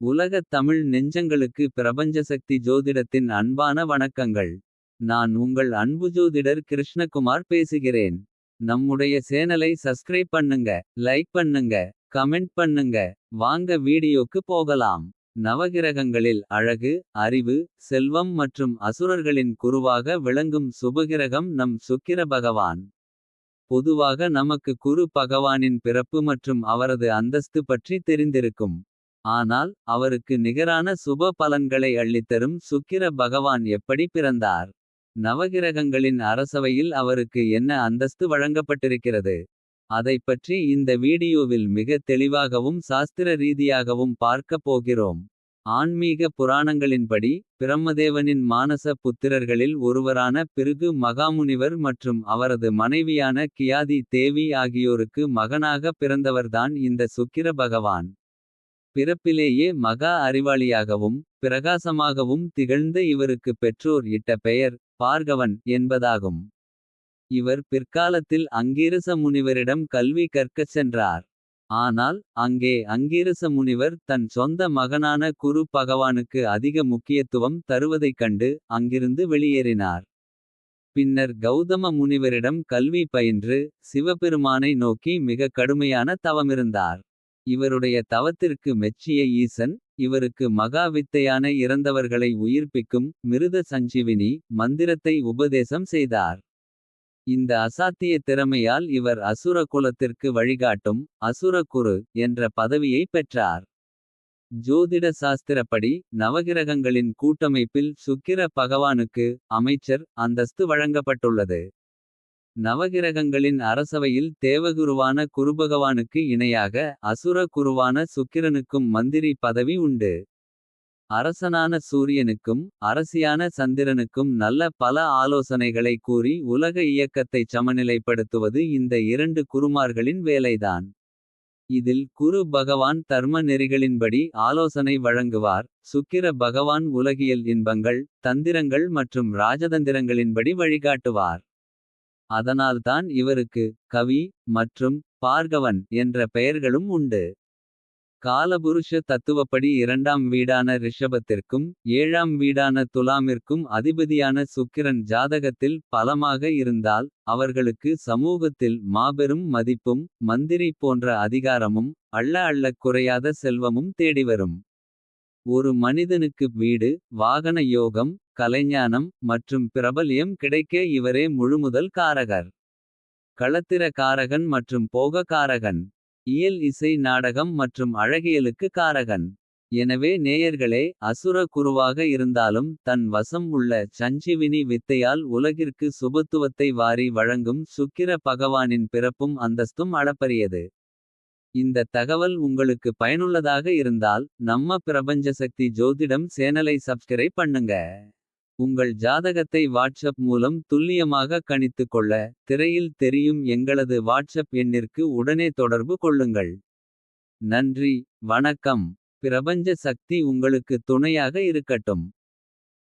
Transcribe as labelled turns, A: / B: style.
A: உலகத் தமிழ் நெஞ்சங்களுக்கு பிரபஞ்சசக்தி ஜோதிடத்தின் அன்பான வணக்கங்கள். நான் உங்கள் அன்பு ஜோதிடர் கிருஷ்ணகுமார் பேசுகிறேன். நம்முடைய சேனலை சப்ஸ்கிரைப் பண்ணுங்க. லைக் பண்ணுங்க, கமெண்ட் பண்ணுங்க. வாங்க வீடியோக்கு போகலாம். நவகிரகங்களில் அழகு, அறிவு, செல்வம் மற்றும் அசுரர்களின் குருவாக விளங்கும் சுபகிரகம் நம் சுக்கிர பகவான். பொதுவாக நமக்கு குரு பகவானின் பிறப்பு மற்றும் அவரது அந்தஸ்து பற்றி தெரிந்திருக்கும். ஆனால் அவருக்கு நிகரான சுப பலன்களை அள்ளித்தரும் சுக்கிர பகவான் எப்படி பிறந்தார். நவகிரகங்களின் அரசவையில் அவருக்கு என்ன அந்தஸ்து வழங்கப்பட்டிருக்கிறது. அதைப் பற்றி இந்த வீடியோவில் மிக தெளிவாகவும் சாஸ்திர ரீதியாகவும் பார்க்க போகிறோம். ஆன்மீக புராணங்களின்படி பிரம்மதேவனின் மானச புத்திரர்களில் ஒருவரான பிருகு மகாமுனிவர் மற்றும் அவரது மனைவியான கியாதி தேவி ஆகியோருக்கு மகனாக பிறந்தவர்தான் இந்த சுக்கிர பகவான். பிறப்பிலேயே மகா அறிவாளியாகவும் பிரகாசமாகவும் திகழ்ந்த இவருக்கு பெற்றோர் இட்ட பெயர் பார்கவன் என்பதாகும். இவர் பிற்காலத்தில் அங்கீரச முனிவரிடம் கல்வி கற்கச் சென்றார். ஆனால் அங்கே அங்கீரச முனிவர் தன் சொந்த மகனான குரு பகவானுக்கு அதிக முக்கியத்துவம் தருவதைக் கண்டு அங்கிருந்து வெளியேறினார். பின்னர் கௌதம முனிவரிடம் கல்வி பயின்று சிவபெருமானை நோக்கி மிக கடுமையான தவமிருந்தார். இவருடைய தவத்திற்கு மெச்சிய ஈசன் இவருக்கு மகா வித்தையான இறந்தவர்களை உயிர்ப்பிக்கும் மிருத சஞ்சீவினி மந்திரத்தை உபதேசம் செய்தார். இந்த அசாத்திய திறமையால் இவர் அசுர குலத்திற்கு வழிகாட்டும் அசுர குரு என்ற பதவியை பெற்றார். ஜோதிட சாஸ்திரப்படி நவகிரகங்களின் கூட்டமைப்பில் சுக்கிர பகவானுக்கு அமைச்சர் அந்தஸ்து வழங்கப்பட்டுள்ளது. நவகிரகங்களின் அரசவையில் தேவகுருவான குருபகவானுக்கு இணையாக அசுர குருவான சுக்கிரனுக்கும் மந்திரி பதவி உண்டு. அரசனான சூரியனுக்கும் அரசியான சந்திரனுக்கும் நல்ல பல ஆலோசனைகளை கூறி உலக இயக்கத்தைச் சமநிலைப்படுத்துவது இந்த இரண்டு குருமார்களின் வேலைதான். இதில் குரு பகவான் தர்ம நெறிகளின்படி ஆலோசனை வழங்குவார். சுக்கிர பகவான் உலகியல் இன்பங்கள் தந்திரங்கள் மற்றும் ராஜதந்திரங்களின்படி வழிகாட்டுவார். அதனால்தான் இவருக்கு கவி மற்றும் பார்கவன் என்ற பெயர்களும் உண்டு. காலபுருஷ தத்துவப்படி இரண்டாம் வீடான ரிஷபத்திற்கும் ஏழாம் வீடான துலாமிற்கும் அதிபதியான சுக்கிரன் ஜாதகத்தில் பலமாக இருந்தால் அவர்களுக்கு சமூகத்தில் மாபெரும் மதிப்பும் மந்திரி போன்ற அதிகாரமும் அள்ளக் குறையாத செல்வமும் தேடிவரும். ஒரு மனிதனுக்கு வீடு வாகன யோகம் கலைஞானம் மற்றும் பிரபல்யம் கிடைக்க இவரே முழுமுதல் காரகர். களத்திர காரகன் மற்றும் போக காரகன். இயல் இசை நாடகம் மற்றும் அழகியலுக்கு காரகன். எனவே நேயர்களே, அசுர குருவாக இருந்தாலும் தன் வசம் உள்ள சஞ்சீவினி வித்தையால் உலகிற்கு சுபத்துவத்தை வாரி வழங்கும் சுக்கிர பகவானின் பிறப்பும் அந்தஸ்தும் அளப்பரியது. இந்த தகவல் உங்களுக்கு பயனுள்ளதாக இருந்தால் நம்ம பிரபஞ்சசக்தி ஜோதிடம் சேனலை சப்ஸ்கிரைப் பண்ணுங்க. உங்கள் ஜாதகத்தை வாட்ஸ்அப் மூலம் துல்லியமாக கணித்துக் கொள்ள திரையில் தெரியும் எங்களது வாட்ஸ்அப் எண்ணிற்கு உடனே தொடர்பு கொள்ளுங்கள். நன்றி, வணக்கம். பிரபஞ்ச சக்தி உங்களுக்கு துணையாக இருக்கட்டும்.